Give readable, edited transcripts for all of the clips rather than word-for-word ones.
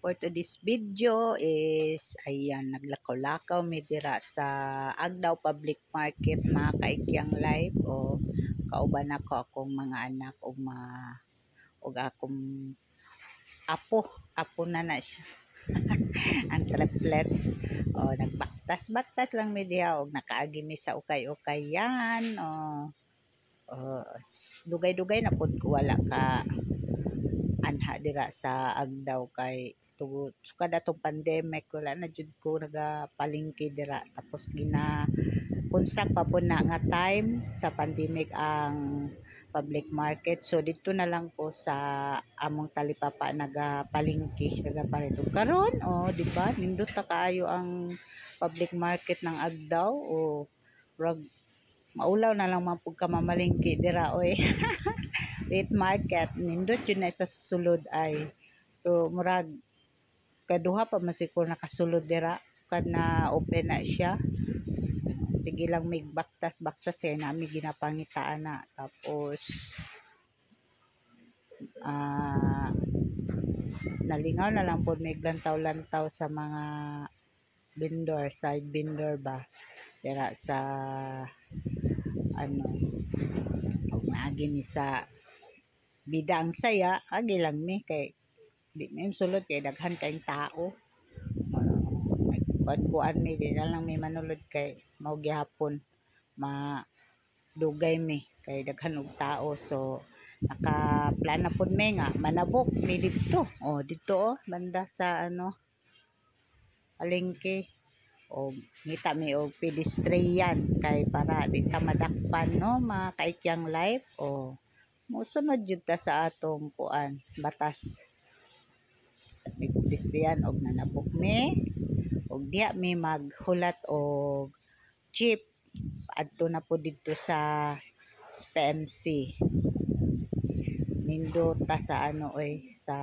For today's video is, ayan, naglakaw-lakaw mi dira sa Agdao Public Market, mga kaikyang live, o kauban ako akong mga anak o akong apo na siya. Ang triplets, o nagbaktas-baktas lang mi diha, o nakaagi mi sa ukay-ukayan, dugay-dugay na pud ko wala ka anha dira sa Agdao kay sukad atong pandemic wala na jud ko nagapalingki dira, tapos construct pa po na nga time sa pandemic ang public market, so dito na lang po sa among talipapa nagapalingki nagaparito karon. Di ba nindot ta kaayo ang public market ng Agdao, maulaw na lang man pud ka mamalingki dira oy. Wheat market nindot yun na sa sulod ay, so murag kaduha pa masikor nakasulod dira, sukad na open na siya. Sige lang mig baktas kay nami ginapangitaan na, tapos nalingaw na lang po mig lantaw-lantaw sa mga vendor, side vendor ba dira sa maagi mi sa bidang saya, agi lang mi kay di mi sulod kay daghan kayong tao. Kuan mi di na lang mi manulod kay mao gihapon madugay mi kay daghan og tao, so nakaplana pud mi nga manabok mi didto, didto banda sa palengke, o ngita mi og pedestrian kay para di ta madakpan mga kaikyang life, musunod jud ta sa atong kuan batas. May pedestrian og nanabok mi og diha mi maghulat og jeep adto na po dito sa SPMC. Nindot ta sa sa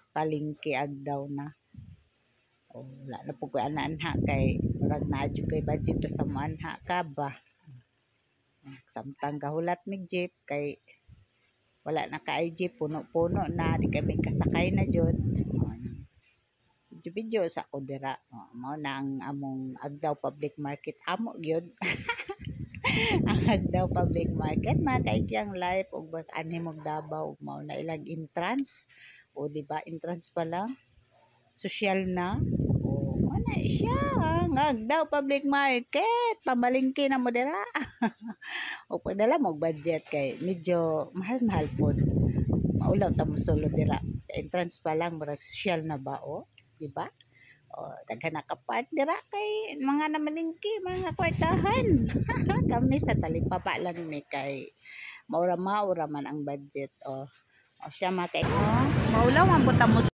palengke Agdao na. Wala na po ko anha kay murag naa jud kay budget basta mo anha ka ba. Samtang gahulat mig jeep kay wala na kaay jeep, puno-puno na, di kami kasakay na jud. Video sa ko dira, mao na ang among Agdao Public Market amo gyud. Ang Agdao Public Market mga kaikyang live, og ani mong Davao, mao na ilang entrance, di ba entrance pa lang social na, na siya ang Agdao Public Market, pamalingki na mo dira. O pagdala mo budget kay medyo mahal po, maulaw ta mo sulod dira, entrance pa lang murag social na ba, di ba? Daghan na ka part dira kay mga namalingki, mga kwartahan. Kami sa talipapa lang mi kay maura man ang budget, siya mga kay maulaw man po ta mo